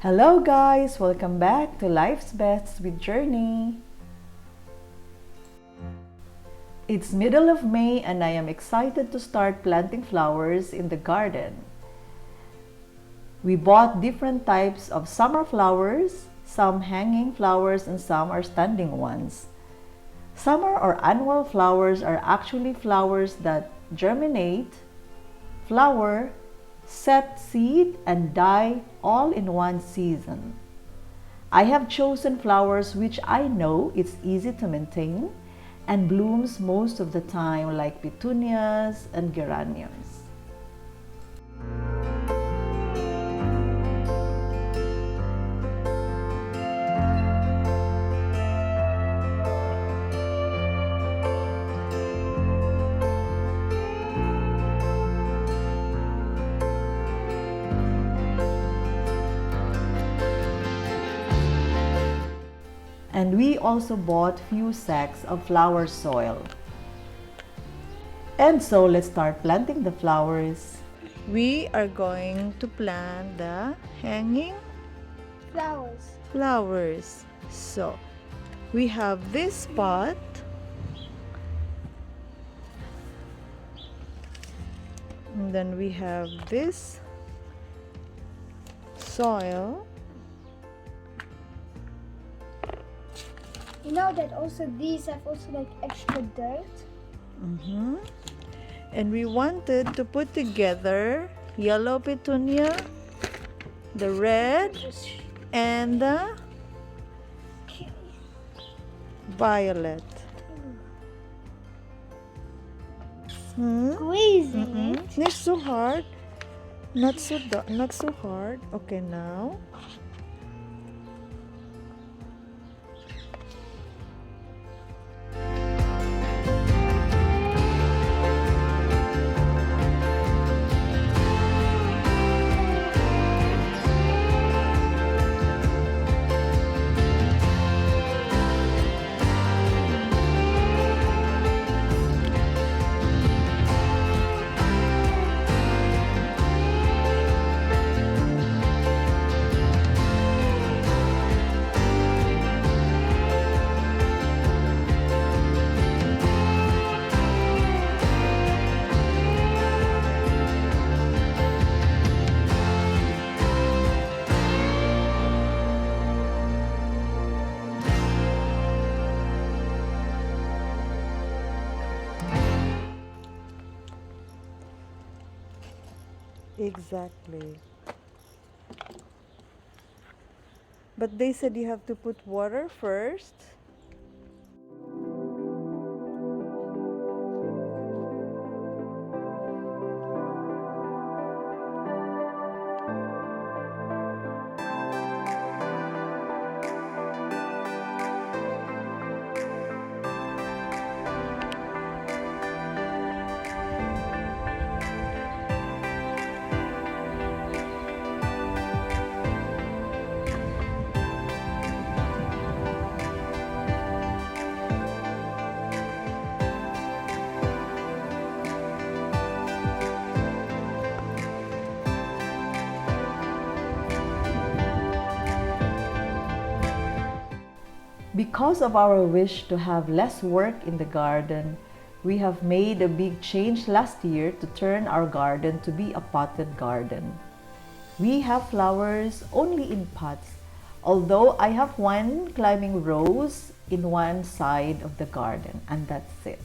Hello guys! Welcome back to Life's Best with Journey. It's middle of May and I am excited to start planting flowers in the garden. We bought different types of summer flowers, some hanging flowers and some are standing ones. Summer or annual flowers are actually flowers that germinate, flower, set seed, and die all in one season. I have chosen flowers which I know it's easy to maintain and blooms most of the time, like petunias and geraniums. And we also bought few sacks of flower soil. And so let's start planting the flowers. We are going to plant the hanging flowers. So we have this pot. And then we have this soil. You know that also these have also like extra dirt. And we wanted to put together yellow petunia, the red, and the violet. Squeezing it. Not so hard. Not so hard. Okay, now. Exactly. But they said you have to put water first. Because of our wish to have less work in the garden, we have made a big change last year to turn our garden to be a potted garden. We have flowers only in pots, although I have one climbing rose in one side of the garden, and that's it.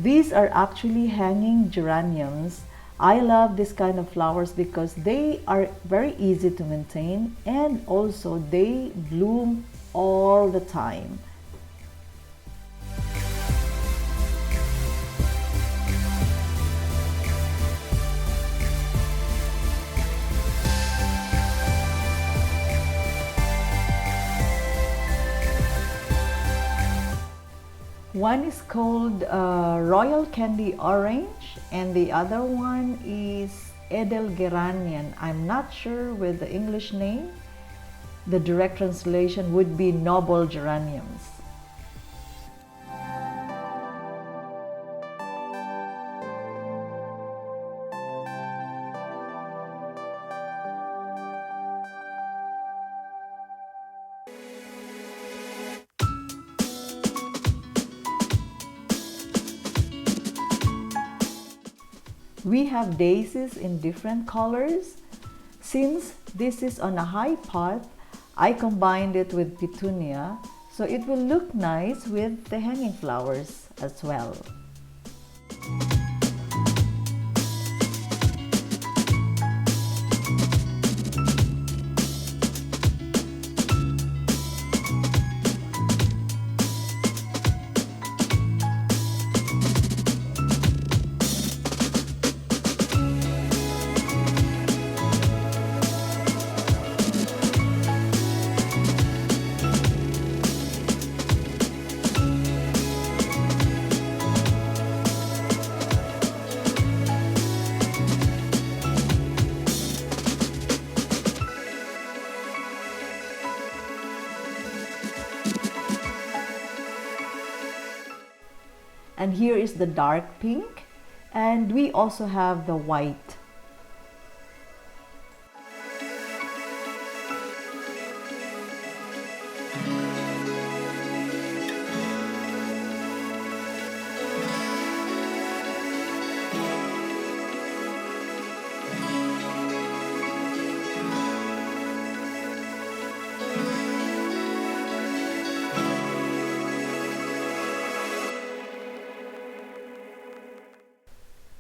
These are actually hanging geraniums. I love this kind of flowers because they are very easy to maintain and also they bloom all the time. One is called Royal Candy Orange and the other one is Edelgeranian. I'm not sure with the English name. The direct translation would be Noble Geraniums. We have daisies in different colors. Since this is on a high pot, I combined it with petunia, so it will look nice with the hanging flowers as well. And here is the dark pink, and we also have the white.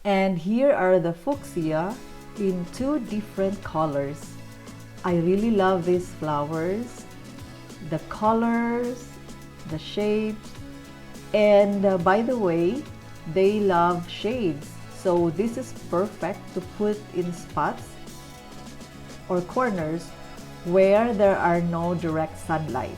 And here are the fuchsia in two different colors. I really love these flowers, the colors, the shapes, and by the way, they love shades. So this is perfect to put in spots or corners where there are no direct sunlight.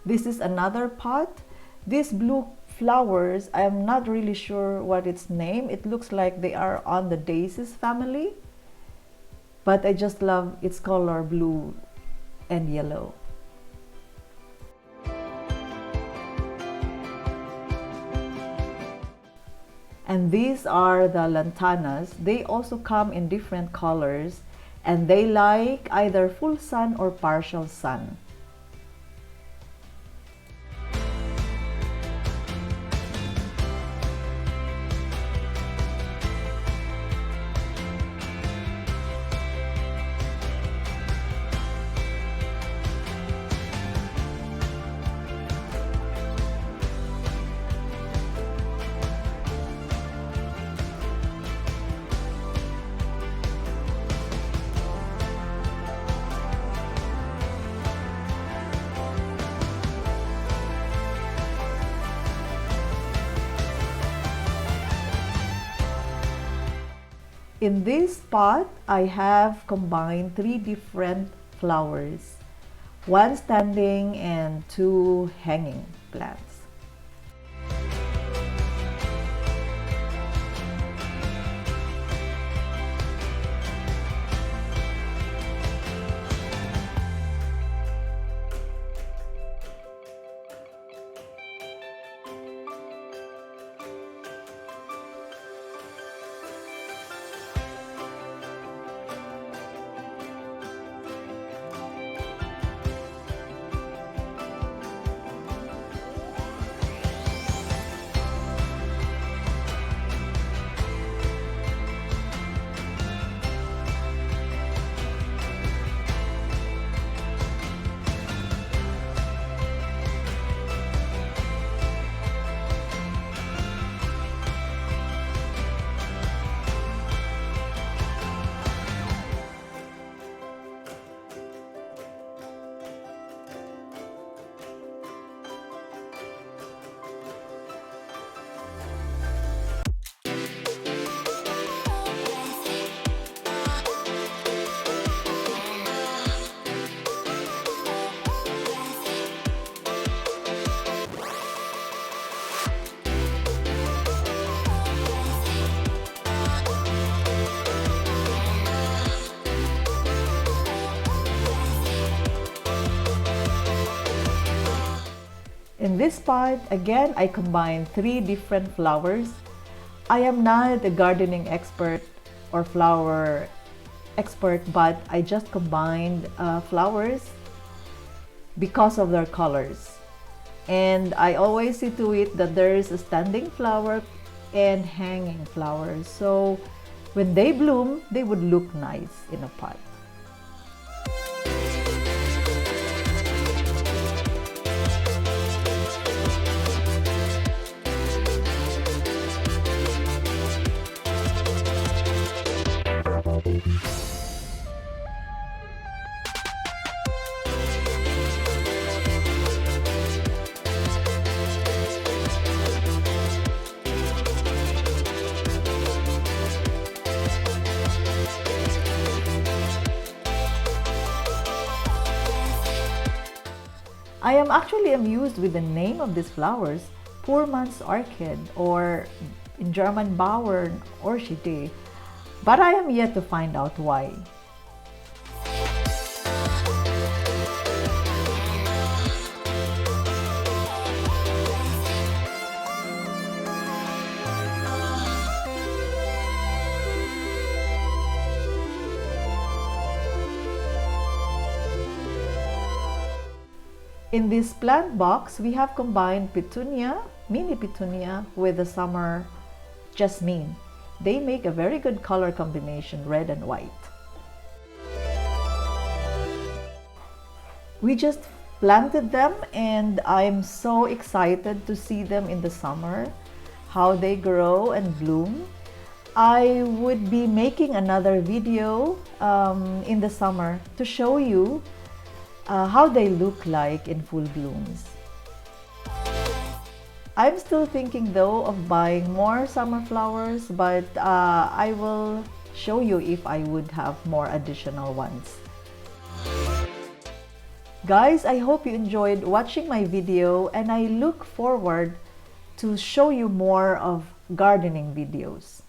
This is another pot. These blue flowers, I'm not really sure what its name. It looks like they are on the daisies family, but I just love its color, blue and yellow. And these are the lantanas. They also come in different colors and they like either full sun or partial sun. In this pot, I have combined three different flowers, one standing and two hanging plants. In this pot, again, I combined 3 different flowers. I am not a gardening expert or flower expert, but I just combined flowers because of their colors. And I always see to it that there is a standing flower and hanging flowers. So when they bloom, they would look nice in a pot. I am actually amused with the name of these flowers, Poor Man's Orchid, or in German Bauern Orchidee, but I am yet to find out why. In this plant box, we have combined petunia, mini petunia, with the summer jasmine. They make a very good color combination, red and white. We just planted them and I'm so excited to see them in the summer, how they grow and bloom. I would be making another video in the summer to show you how they look like in full blooms. I'm still thinking though of buying more summer flowers, but I will show you if I would have more additional ones. Guys, I hope you enjoyed watching my video and I look forward to show you more of gardening videos.